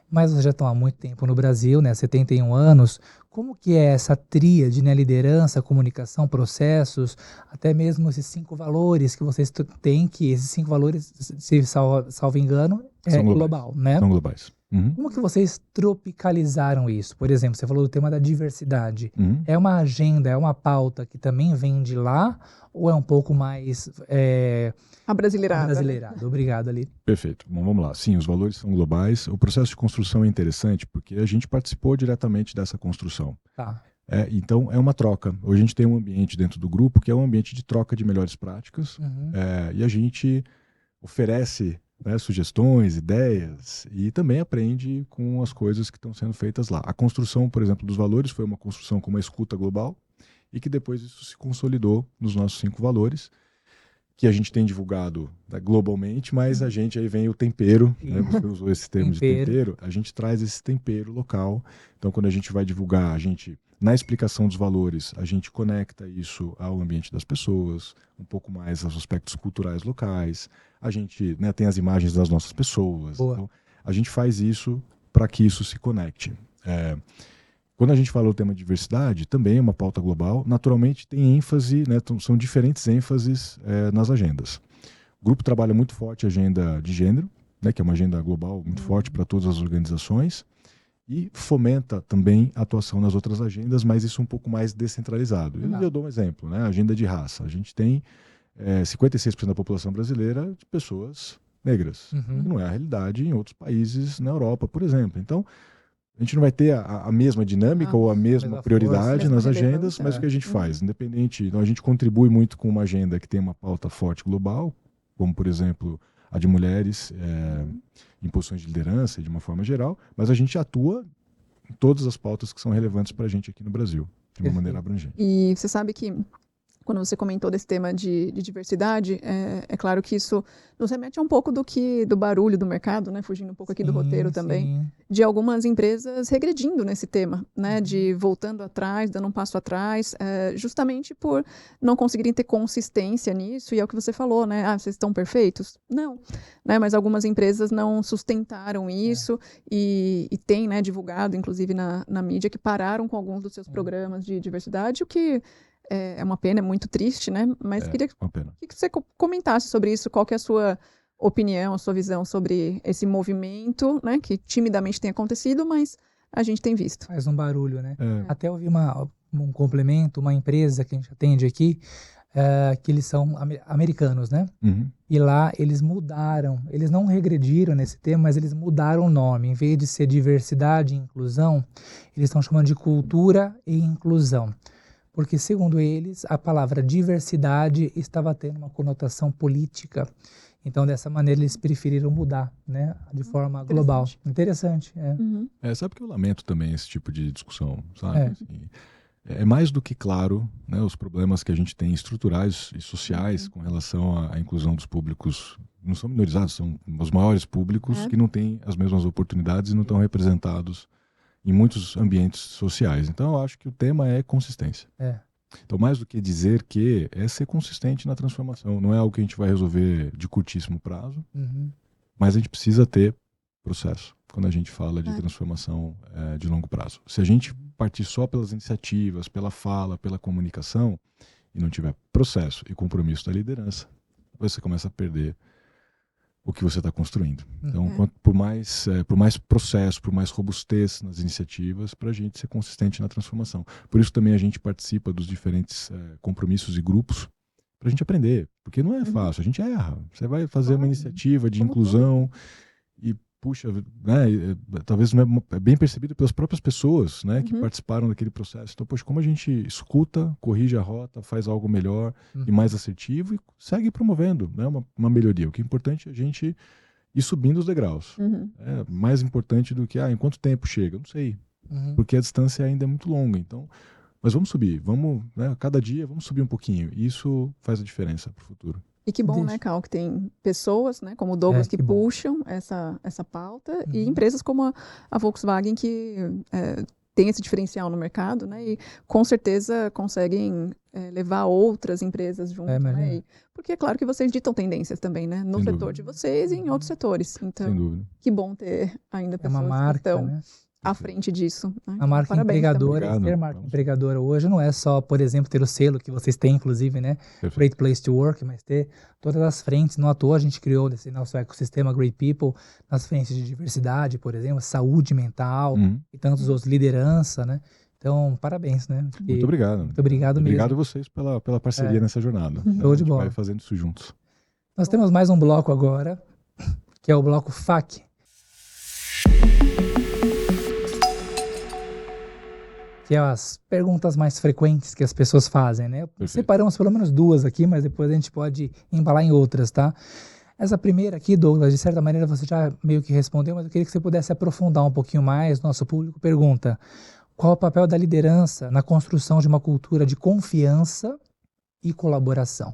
mas vocês já estão há muito tempo no Brasil, né, 71 anos, como que é essa tríade, né, liderança, comunicação, processos, até mesmo esses 5 valores que vocês têm, que esses 5 valores, se salvo engano, são global, né? São globais. Como que vocês tropicalizaram isso? Por exemplo, você falou do tema da diversidade. É uma agenda, é uma pauta que também vem de lá ou é um pouco mais abrasileirada? Abrasileirado. Obrigado, Ali. Perfeito. Bom, vamos lá. Sim, os valores são globais. O processo de construção é interessante porque a gente participou diretamente dessa construção. Tá. Então, é uma troca. Hoje a gente tem um ambiente dentro do grupo que é um ambiente de troca de melhores práticas e a gente oferece, né, sugestões, ideias e também aprende com as coisas que estão sendo feitas lá. A construção, por exemplo, dos valores foi uma construção com uma escuta global e que depois isso se consolidou nos nossos 5 valores, que a gente tem divulgado, né, globalmente, mas a gente aí vem o tempero, né, você usou esse termo de tempero, a gente traz esse tempero local. Então, quando a gente vai divulgar, na explicação dos valores, a gente conecta isso ao ambiente das pessoas, um pouco mais aos aspectos culturais locais. A gente, né, tem as imagens das nossas pessoas. Boa. Então, a gente faz isso para que isso se conecte. Quando a gente fala do tema diversidade, também é uma pauta global. Naturalmente, tem ênfase, né, são diferentes ênfases nas agendas. O grupo trabalha muito forte a agenda de gênero, né, que é uma agenda global muito forte para todas as organizações. E fomenta também a atuação nas outras agendas, mas isso um pouco mais descentralizado. Eu dou um exemplo, né? A agenda de raça. A gente tem 56% da população brasileira de pessoas negras. Que não é a realidade em outros países na Europa, por exemplo. Então, a gente não vai ter a mesma dinâmica ou a mesma prioridade nas agendas, mas o que a gente faz? Independente, então a gente contribui muito com uma agenda que tem uma pauta forte global, como, por exemplo, a de mulheres em posições de liderança de uma forma geral, mas a gente atua em todas as pautas que são relevantes para a gente aqui no Brasil, de uma maneira abrangente. E você sabe que quando você comentou desse tema de diversidade, é claro que isso nos remete a um pouco do barulho do mercado, né? Fugindo um pouco aqui do roteiro também, de algumas empresas regredindo nesse tema, né? De voltando atrás, dando um passo atrás, justamente por não conseguirem ter consistência nisso, e é o que você falou, né? Vocês estão perfeitos? Não, né? Mas algumas empresas não sustentaram isso e tem, né, divulgado, inclusive na mídia, que pararam com alguns dos seus programas de diversidade, o que é uma pena, é muito triste, né? Mas queria que você comentasse sobre isso, qual que é a sua opinião, a sua visão sobre esse movimento, né? Que timidamente tem acontecido, mas a gente tem visto. Faz um barulho, né? Até ouvi um complemento, uma empresa que a gente atende aqui, que eles são americanos, né? E lá eles mudaram, eles não regrediram nesse tema, mas eles mudaram o nome. Em vez de ser diversidade e inclusão, eles estão chamando de cultura e inclusão. Porque, segundo eles, a palavra diversidade estava tendo uma conotação política. Então, dessa maneira, eles preferiram mudar, né, de forma global. Interessante. Sabe que eu lamento também esse tipo de discussão, sabe? Assim, é mais do que claro, né, os problemas que a gente tem estruturais e sociais com relação à inclusão dos públicos. Não são minorizados, são os maiores públicos que não têm as mesmas oportunidades e não estão representados em muitos ambientes sociais. Então, eu acho que o tema é consistência. Então, mais do que dizer que é ser consistente na transformação. Não é algo que a gente vai resolver de curtíssimo prazo, mas a gente precisa ter processo quando a gente fala de transformação de longo prazo. Se a gente partir só pelas iniciativas, pela fala, pela comunicação, e não tiver processo e compromisso da liderança, você começa a perder o que você está construindo. Então, por mais processo, por mais robustez nas iniciativas, para a gente ser consistente na transformação. Por isso também a gente participa dos diferentes compromissos e grupos, para a gente aprender. Porque não é fácil, a gente erra. Você vai fazer uma iniciativa de inclusão e, puxa, né, talvez não é bem percebido pelas próprias pessoas, né, que participaram daquele processo. Então, poxa, como a gente escuta, corrige a rota, faz algo melhor e mais assertivo e segue promovendo, né, uma melhoria. O que é importante é a gente ir subindo os degraus. É mais importante do que, em quanto tempo chega? Não sei, porque a distância ainda é muito longa. Então, mas vamos subir, vamos, né, cada dia vamos subir um pouquinho. E isso faz a diferença para o futuro. E que bom, né, Cal, que tem pessoas, né, como o Douglas, que puxam essa pauta, e empresas como a Volkswagen que tem esse diferencial no mercado, né, e com certeza conseguem levar outras empresas junto, né, porque é claro que vocês ditam tendências também, né, no setor de vocês e em outros setores. Então, que bom ter ainda pessoas uma marca, que estão né? à frente disso. Né? A marca Parabéns empregadora, também. ser marca empregadora hoje não é só, por exemplo, ter o selo que vocês têm, inclusive, né? Perfeito. Great Place to Work, mas ter todas as frentes. Não à toa a gente criou nesse nosso ecossistema Great People, nas frentes de diversidade, por exemplo, saúde mental e tantos outros, liderança, né? Então, parabéns, né? Muito obrigado. Muito obrigado mesmo. Obrigado a vocês pela parceria nessa jornada. Né? Show de A gente bola. vai fazendo isso juntos. Nós temos mais um bloco agora, que é o bloco FAQ. Que é as perguntas mais frequentes que as pessoas fazem, né? Separamos pelo menos 2 aqui, mas depois a gente pode embalar em outras, tá? Essa primeira aqui, Douglas, de certa maneira você já meio que respondeu, mas eu queria que você pudesse aprofundar um pouquinho mais. Nosso público pergunta: qual o papel da liderança na construção de uma cultura de confiança e colaboração?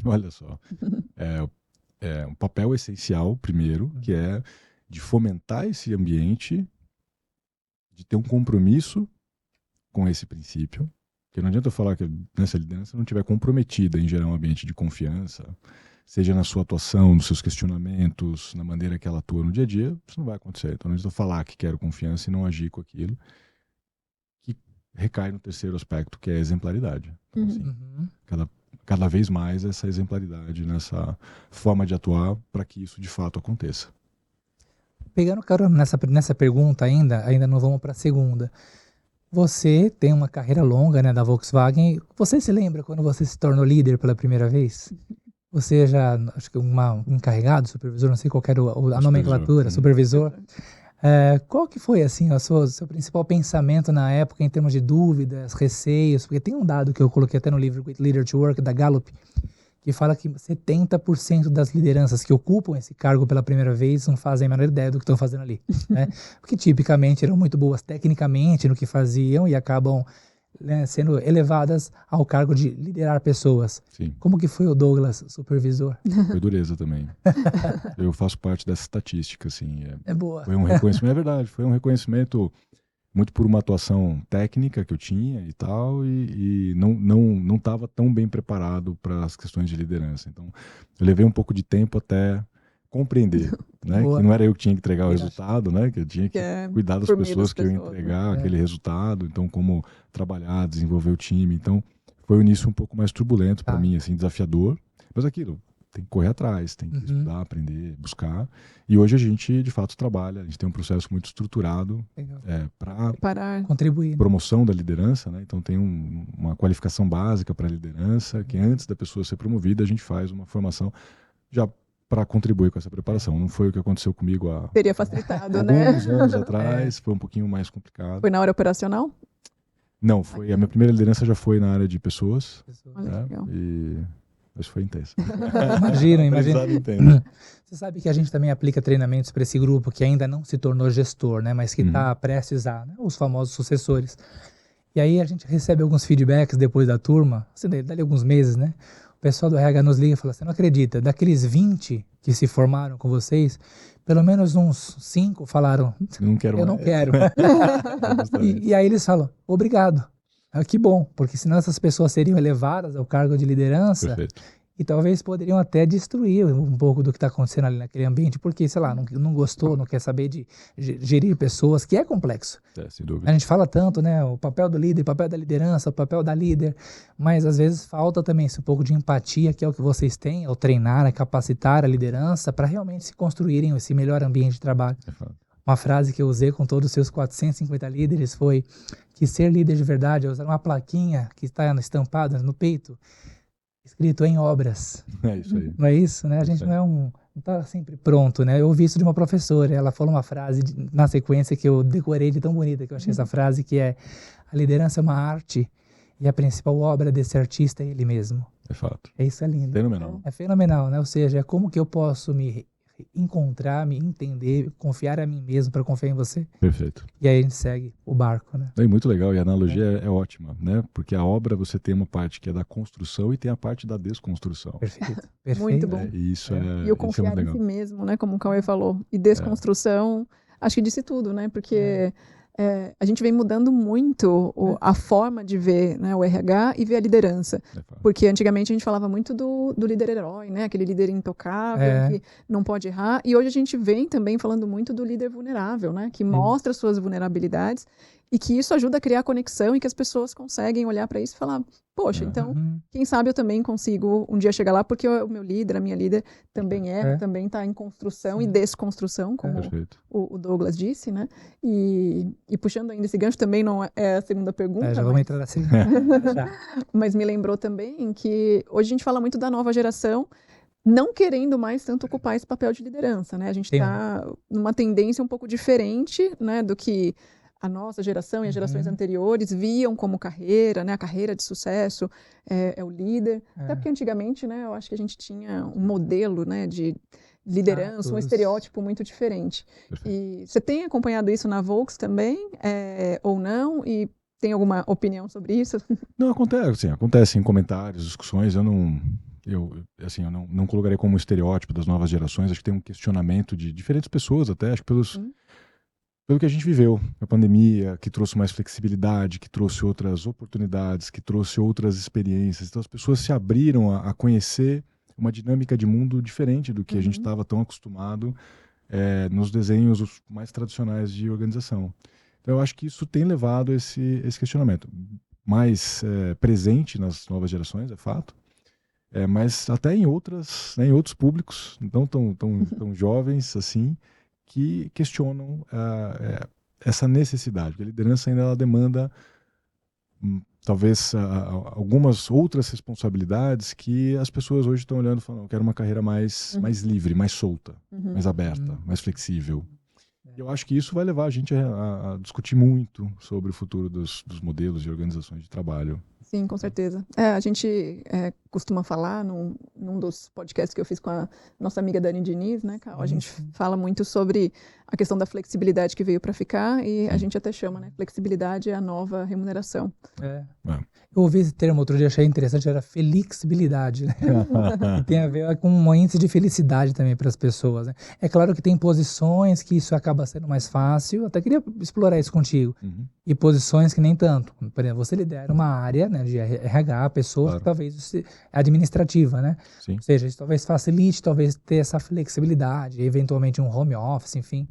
Olha só, é um papel essencial, primeiro, que é de fomentar esse ambiente, de ter um compromisso com esse princípio, porque não adianta eu falar que nessa liderança não estiver comprometida em gerar um ambiente de confiança, seja na sua atuação, nos seus questionamentos, na maneira que ela atua no dia a dia, isso não vai acontecer. Então não adianta eu falar que quero confiança e não agir com aquilo, que recai no terceiro aspecto, que é a exemplaridade. Então, assim, cada vez mais essa exemplaridade nessa forma de atuar para que isso de fato aconteça. Pegando carona nessa pergunta ainda não vamos para a segunda. Você tem uma carreira longa, né, da Volkswagen. Você se lembra quando você se tornou líder pela primeira vez? Você já, acho que um encarregado, supervisor, não sei qual era a nomenclatura, supervisor. Qual que foi, assim, o seu principal pensamento na época em termos de dúvidas, receios? Porque tem um dado que eu coloquei até no livro Great Leader to Work, da Gallup, que fala que 70% das lideranças que ocupam esse cargo pela primeira vez não fazem a menor ideia do que estão fazendo ali, né? Porque tipicamente eram muito boas tecnicamente no que faziam e acabam, né, sendo elevadas ao cargo de liderar pessoas. Sim. Como que foi o Douglas, supervisor? Foi dureza também. Eu faço parte dessa estatística, assim. É boa. Foi um reconhecimento, é verdade, foi um reconhecimento muito por uma atuação técnica que eu tinha e tal, e não estava tão bem preparado para as questões de liderança. Então, eu levei um pouco de tempo até compreender, né? Que não era eu que tinha que entregar o resultado, né? Que eu tinha que cuidar das pessoas que eu ia entregar aquele resultado. Então, como trabalhar, desenvolver o time. Então, foi um início um pouco mais turbulento para mim, assim, desafiador. Mas aquilo, tem que correr atrás, tem que estudar, aprender, buscar. E hoje a gente, de fato, trabalha. A gente tem um processo muito estruturado para contribuir, promoção da liderança, né? Então tem uma qualificação básica para a liderança, que antes da pessoa ser promovida, a gente faz uma formação já para contribuir com essa preparação. Não foi o que aconteceu comigo há teria facilitado, né? alguns anos atrás, foi um pouquinho mais complicado. Foi na área operacional? Não, foi a minha primeira liderança já foi na área de pessoas. Olha, legal. Mas foi intenso. Imagina. Você sabe que a gente também aplica treinamentos para esse grupo que ainda não se tornou gestor, né, mas que está prestes a, né, os famosos sucessores. E aí a gente recebe alguns feedbacks depois da turma, assim, dali alguns meses, né? O pessoal do RH nos liga e fala: você não acredita, daqueles 20 que se formaram com vocês, pelo menos uns 5 falaram: eu não quero. e aí eles falam: obrigado. Que bom, porque senão essas pessoas seriam elevadas ao cargo de liderança. Perfeito. E talvez poderiam até destruir um pouco do que está acontecendo ali naquele ambiente, porque, sei lá, não gostou, não quer saber de gerir pessoas, que é complexo. Sem dúvida. A gente fala tanto, né, o papel do líder, o papel da liderança, o papel da líder, mas às vezes falta também esse pouco de empatia, que é o que vocês têm, ao treinar, a capacitar a liderança para realmente se construírem esse melhor ambiente de trabalho. Uma frase que eu usei com todos os seus 450 líderes foi que ser líder de verdade é usar uma plaquinha que está estampada no peito, escrito em obras. É isso aí. Não é isso, né? A gente não está sempre pronto, né? Eu ouvi isso de uma professora, ela falou uma frase na sequência que eu decorei de tão bonita, que eu achei essa frase, que é: a liderança é uma arte e a principal obra desse artista é ele mesmo. É fato. Isso é lindo. Fenomenal. É fenomenal, né? Ou seja, é como que eu posso me encontrar, me entender, confiar a mim mesmo para confiar em você. Perfeito. E aí a gente segue o barco, né? É muito legal, e a analogia é ótima, né? Porque a obra você tem uma parte que é da construção e tem a parte da desconstrução. Perfeito. Muito bom. E o confiar em si mesmo, né? Como o Cauê falou. E desconstrução, acho que disse tudo, né? Porque a gente vem mudando muito a forma de ver, né, o RH e ver a liderança. Porque antigamente a gente falava muito do líder herói, né, aquele líder intocável, que não pode errar. E hoje a gente vem também falando muito do líder vulnerável, né, que mostra suas vulnerabilidades e que isso ajuda a criar conexão e que as pessoas conseguem olhar para isso e falar, poxa, então, quem sabe eu também consigo um dia chegar lá, porque o meu líder, a minha líder também também está em construção e desconstrução, como o Douglas disse, né? E puxando ainda esse gancho, também não é a segunda pergunta. Já vamos entrar na segunda. Mas me lembrou também que hoje a gente fala muito da nova geração, não querendo mais tanto ocupar esse papel de liderança, né? A gente está numa tendência um pouco diferente, né, do que a nossa geração e as gerações anteriores viam como carreira, né? A carreira de sucesso é o líder. Até porque antigamente, né, eu acho que a gente tinha um modelo, né, de liderança, um estereótipo muito diferente. E você tem acompanhado isso na Volks também, ou não? E tem alguma opinião sobre isso? Não, acontece em comentários, discussões. Eu não colocaria como estereótipo das novas gerações. Acho que tem um questionamento de diferentes pessoas, até acho que pelo que a gente viveu, a pandemia, que trouxe mais flexibilidade, que trouxe outras oportunidades, que trouxe outras experiências. Então as pessoas se abriram a conhecer uma dinâmica de mundo diferente do que a gente estava tão acostumado nos desenhos mais tradicionais de organização. Então eu acho que isso tem levado esse questionamento mais presente nas novas gerações, é fato, mas até em outros públicos, não tão jovens assim, que questionam essa necessidade. Porque a liderança ainda ela demanda talvez algumas outras responsabilidades que as pessoas hoje estão olhando e falando, eu quero uma carreira mais livre, mais solta, mais aberta, mais flexível. E eu acho que isso vai levar a gente a discutir muito sobre o futuro dos modelos de organizações de trabalho. Sim, com certeza. A gente costuma falar num dos podcasts que eu fiz com a nossa amiga Dani Diniz, né, Cal? A gente fala muito sobre a questão da flexibilidade que veio para ficar e a gente até chama, né? Flexibilidade é a nova remuneração. Eu ouvi esse termo outro dia, achei interessante, era flexibilidade, né? E tem a ver com um índice de felicidade também para as pessoas, né? É claro que tem posições que isso acaba sendo mais fácil, até queria explorar isso contigo. E posições que nem tanto. Por exemplo, você lidera uma área, né, de RH, pessoas que talvez administrativa, né? Sim. Ou seja, isso talvez facilite, talvez ter essa flexibilidade, eventualmente um home office, enfim.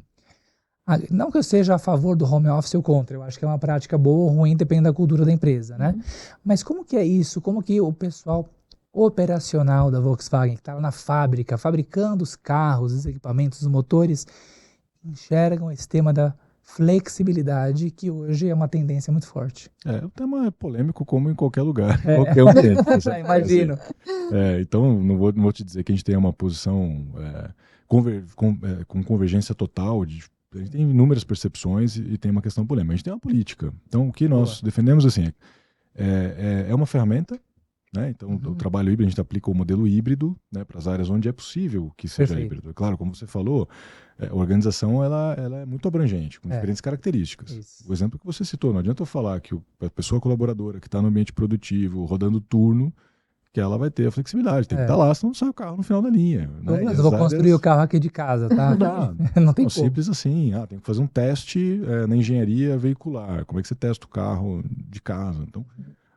Não que eu seja a favor do home office ou contra, eu acho que é uma prática boa ou ruim, depende da cultura da empresa, né? Mas como que é isso? Como que o pessoal operacional da Volkswagen, que está lá na fábrica, fabricando os carros, os equipamentos, os motores, enxergam esse tema da flexibilidade, que hoje é uma tendência muito forte? O tema é polêmico como em qualquer lugar, qualquer ambiente. Imagino. Então, não vou te dizer que a gente tem uma posição com convergência total. A gente tem inúmeras percepções e tem uma questão polêmica. A gente tem uma política. Então, o que nós defendemos assim, é uma ferramenta, né? Então, o trabalho híbrido, a gente aplica o modelo híbrido, né, para as áreas onde é possível que seja híbrido. Claro, como você falou, a organização ela é muito abrangente, com diferentes características. Isso. O exemplo que você citou, não adianta eu falar que a pessoa colaboradora que está no ambiente produtivo, rodando turno, que ela vai ter a flexibilidade. Tem que estar lá, senão não sai o carro no final da linha. Né? Eu vou construir o carro aqui de casa, tá? Não tem como. Simples assim. Tem que fazer um teste na engenharia veicular. Como é que você testa o carro de casa? Então,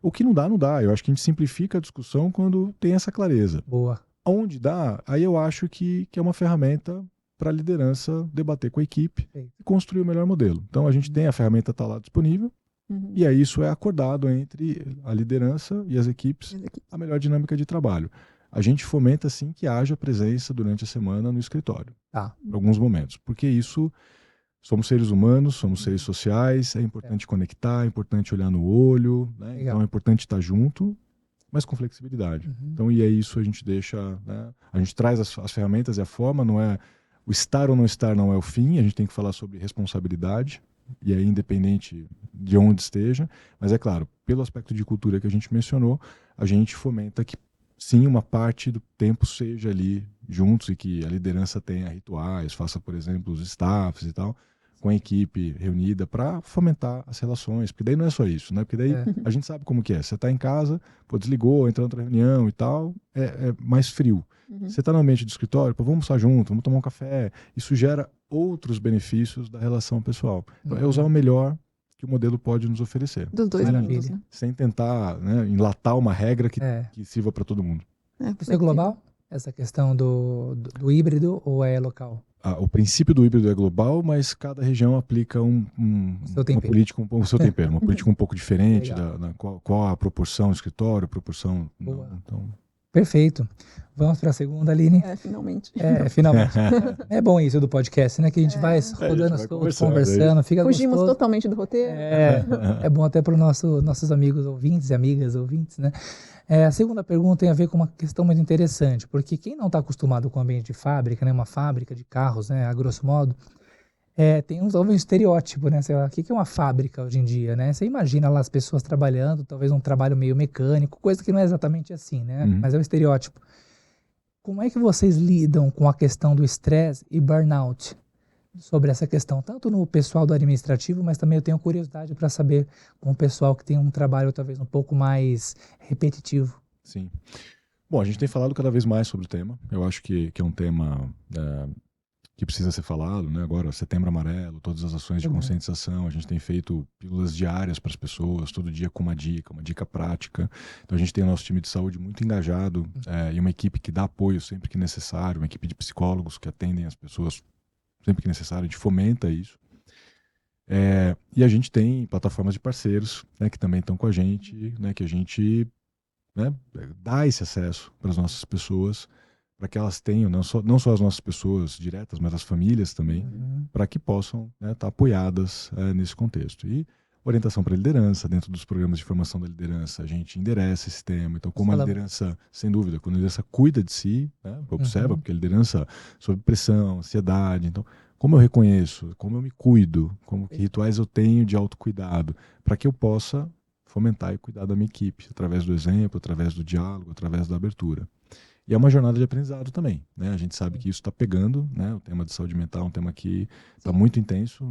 o que não dá, não dá. Eu acho que a gente simplifica a discussão quando tem essa clareza. Boa. Onde dá, aí eu acho que é uma ferramenta para a liderança debater com a equipe e construir o melhor modelo. Então, a gente tem a ferramenta, está lá disponível, e aí isso é acordado entre a liderança e as equipes, a melhor dinâmica de trabalho. A gente fomenta, sim, que haja presença durante a semana no escritório, em alguns momentos, porque isso, somos seres humanos, somos seres sociais, é importante conectar, é importante olhar no olho, né? Então é importante estar junto, mas com flexibilidade. Então, e é isso a gente deixa, né? A gente traz as ferramentas e a forma, não é o estar ou não estar não é o fim, a gente tem que falar sobre responsabilidade, e aí independente de onde esteja, mas é claro, pelo aspecto de cultura que a gente mencionou, a gente fomenta que sim, uma parte do tempo seja ali juntos e que a liderança tenha rituais, faça, por exemplo, os staffs e tal, com a equipe reunida para fomentar as relações, porque daí não é só isso, né? Porque daí a gente sabe como que é. Você está em casa, pô, desligou, entrou em outra reunião e tal, é mais frio. Você está no ambiente do escritório, pô, vamos almoçar junto, vamos tomar um café. Isso gera outros benefícios da relação pessoal. Então, é usar o melhor que o modelo pode nos oferecer. Dos dois mundos, né? Sem tentar, né, enlatar uma regra que sirva para todo mundo. Isso é global? Essa questão do híbrido ou é local? O princípio do híbrido é global, mas cada região aplica uma política, o seu tempero, uma política um pouco diferente, qual a proporção do escritório, proporção... Então... Perfeito. Vamos para a segunda, Aline? Finalmente. Finalmente. É bom isso do podcast, né? Que a gente vai rodando as coisas, conversando, fica Fugimos gostoso. totalmente do roteiro. É bom até para os nossos amigos ouvintes e amigas ouvintes, né? A segunda pergunta tem a ver com uma questão muito interessante, porque quem não está acostumado com o ambiente de fábrica, né? Uma fábrica de carros, né? A grosso modo, tem um estereótipo, né? Sei lá, o que é uma fábrica hoje em dia, né? Você imagina lá as pessoas trabalhando, talvez um trabalho meio mecânico, coisa que não é exatamente assim, né? Mas é o estereótipo. Como é que vocês lidam com a questão do estresse e burnout? Sobre essa questão, tanto no pessoal do administrativo, mas também eu tenho curiosidade para saber com o pessoal que tem um trabalho talvez um pouco mais repetitivo. Sim. Bom, a gente tem falado cada vez mais sobre o tema. Eu acho que é um tema que precisa ser falado, né? Agora, Setembro Amarelo, todas as ações de conscientização, a gente tem feito pílulas diárias para as pessoas, todo dia com uma dica prática. Então a gente tem o nosso time de saúde muito engajado e uma equipe que dá apoio sempre que necessário, uma equipe de psicólogos que atendem as pessoas sempre que necessário, a gente fomenta isso. E a gente tem plataformas de parceiros, né, que também estão com a gente, né, que a gente, né, dá esse acesso para as nossas pessoas, para que elas tenham, não só as nossas pessoas diretas, mas as famílias também, para que possam estar apoiadas nesse contexto. E orientação para a liderança, dentro dos programas de formação da liderança, a gente endereça esse tema. Então, como a liderança, sem dúvida, quando a liderança cuida de si, né, observa, porque a liderança sob pressão, ansiedade, então, como eu reconheço, como eu me cuido, que rituais eu tenho de autocuidado, para que eu possa fomentar e cuidar da minha equipe, através do exemplo, através do diálogo, através da abertura. E é uma jornada de aprendizado também, né? A gente sabe que isso está pegando, né? O tema de saúde mental é um tema que está muito intenso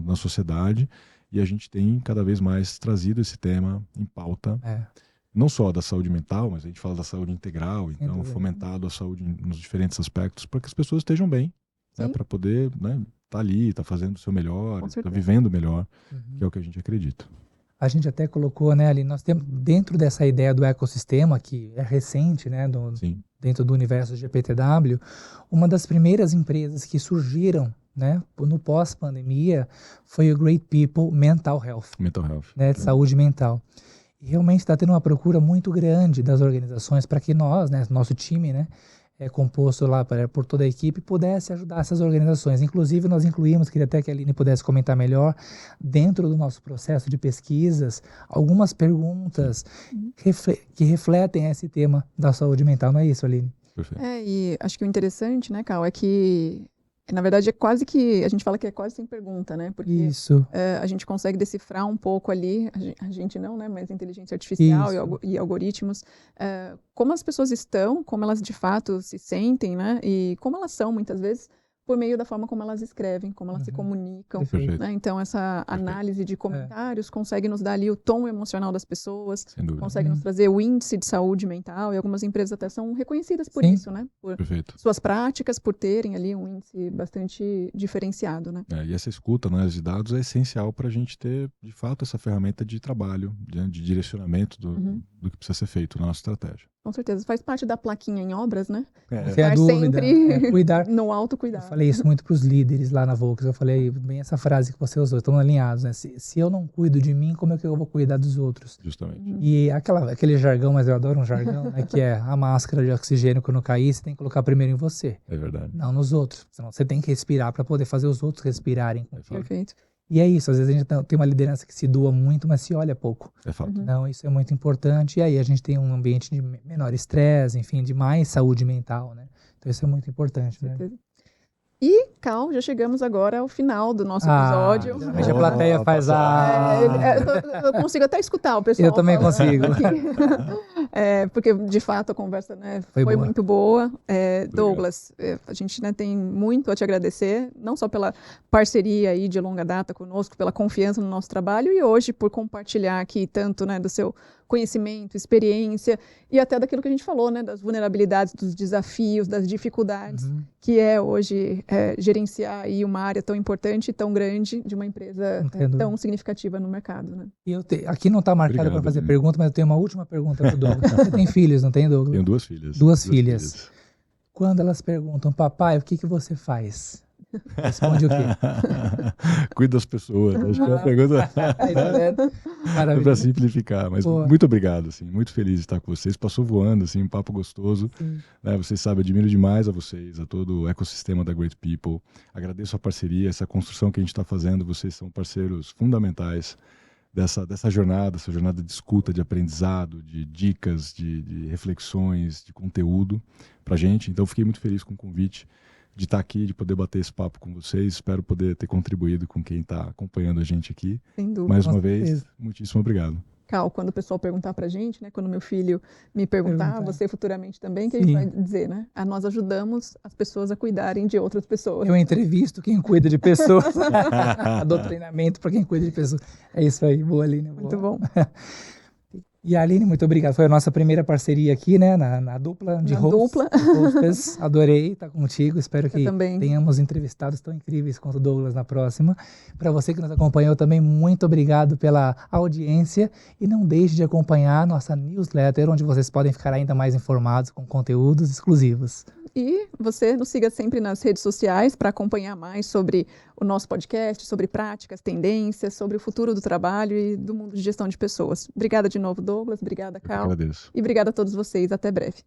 na sociedade, e a gente tem cada vez mais trazido esse tema em pauta, não só da saúde mental, mas a gente fala da saúde integral, então fomentado a saúde nos diferentes aspectos, para que as pessoas estejam bem, né? Para poder, né, tá ali, tá fazendo o seu melhor, tá vivendo melhor, que é o que a gente acredita. A gente até colocou, né, ali, nós temos dentro dessa ideia do ecossistema, que é recente, né, dentro do universo GPTW, uma das primeiras empresas que surgiram, né, no pós-pandemia, foi o Great People Mental Health. Né, de saúde mental. E realmente está tendo uma procura muito grande das organizações para que nós, né, nosso time, né, composto lá por toda a equipe, pudesse ajudar essas organizações. Inclusive, nós incluímos, queria até que a Aline pudesse comentar melhor, dentro do nosso processo de pesquisas, algumas perguntas que refletem esse tema da saúde mental. Não é isso, Aline? Perfeito. E acho que o interessante, né, Cal, é que na verdade, é quase que, a gente fala que é quase sem pergunta, né? Porque isso. A gente consegue decifrar um pouco ali, a gente não, né? Mas inteligência artificial e algoritmos, como as pessoas estão, como elas de fato se sentem, né? E como elas são, muitas vezes, por meio da forma como elas escrevem, como elas se comunicam. Né? Então, essa análise de comentários consegue nos dar ali o tom emocional das pessoas, consegue nos trazer o índice de saúde mental, e algumas empresas até são reconhecidas por isso, né? Por suas práticas, por terem ali um índice bastante diferenciado, né? E essa escuta, né, de dados é essencial para a gente ter, de fato, essa ferramenta de trabalho, de direcionamento do que precisa ser feito na nossa estratégia. Com certeza. Faz parte da plaquinha em obras, né? Sem a dúvida. Sempre cuidar. No autocuidado. Eu falei isso muito para os líderes lá na Volks. Eu falei bem essa frase que você usou. Estamos alinhados, né? Se eu não cuido de mim, como é que eu vou cuidar dos outros? Justamente. E aquele jargão, mas eu adoro um jargão, né? Que é a máscara de oxigênio quando cair, você tem que colocar primeiro em você. É verdade. Não nos outros. Senão você tem que respirar para poder fazer os outros respirarem. Perfeito. E é isso, às vezes a gente tem uma liderança que se doa muito, mas se olha pouco. É fato. Não, isso é muito importante. E aí a gente tem um ambiente de menor estresse, enfim, de mais saúde mental, né? Então isso é muito importante, né? E, Cal, já chegamos agora ao final do nosso episódio. A plateia faz eu consigo até escutar o pessoal. Eu também consigo. Porque de fato a conversa, né, Foi boa. muito boa. Douglas, a gente, né, tem muito a te agradecer, não só pela parceria aí de longa data conosco, pela confiança no nosso trabalho e hoje por compartilhar aqui tanto, né, do seu conhecimento, experiência e até daquilo que a gente falou, né, das vulnerabilidades, dos desafios, das dificuldades que é hoje gerenciar aí uma área tão importante e tão grande de uma empresa tão significativa no mercado, né? E aqui não está marcado para fazer pergunta, mas eu tenho uma última pergunta para o Douglas. Você tem filhos, não tem, Douglas? Tenho 2 filhas. Duas filhas. Quando elas perguntam, papai, o que você faz? Responde o quê? Cuida das pessoas. Acho que é uma pergunta para simplificar. Mas muito obrigado, assim, muito feliz de estar com vocês. Passou voando, assim, um papo gostoso. Né? Vocês sabem, admiro demais a vocês, a todo o ecossistema da Great People. Agradeço a parceria, essa construção que a gente está fazendo. Vocês são parceiros fundamentais dessa jornada, essa jornada de escuta, de aprendizado, de dicas, de reflexões, de conteúdo para a gente. Então, fiquei muito feliz com o convite de estar aqui, de poder bater esse papo com vocês. Espero poder ter contribuído com quem está acompanhando a gente aqui. Sem dúvida. Mais uma vez, muitíssimo obrigado. Cal, quando o pessoal perguntar pra gente, né, quando meu filho me perguntar, você futuramente também, que a gente vai dizer, né? Nós ajudamos as pessoas a cuidarem de outras pessoas. Eu entrevisto quem cuida de pessoas. Dou treinamento para quem cuida de pessoas. É isso aí, boa, Aline. Boa. Muito bom. E a Aline, muito obrigado. Foi a nossa primeira parceria aqui, né? Na dupla de hosts. Adorei estar contigo. Espero que tenhamos entrevistados tão incríveis quanto o Douglas na próxima. Para você que nos acompanhou também, muito obrigado pela audiência. E não deixe de acompanhar a nossa newsletter, onde vocês podem ficar ainda mais informados com conteúdos exclusivos. E você nos siga sempre nas redes sociais para acompanhar mais sobre o nosso podcast, sobre práticas, tendências, sobre o futuro do trabalho e do mundo de gestão de pessoas. Obrigada de novo, Douglas. Obrigada, Cal. Eu agradeço. E obrigada a todos vocês. Até breve.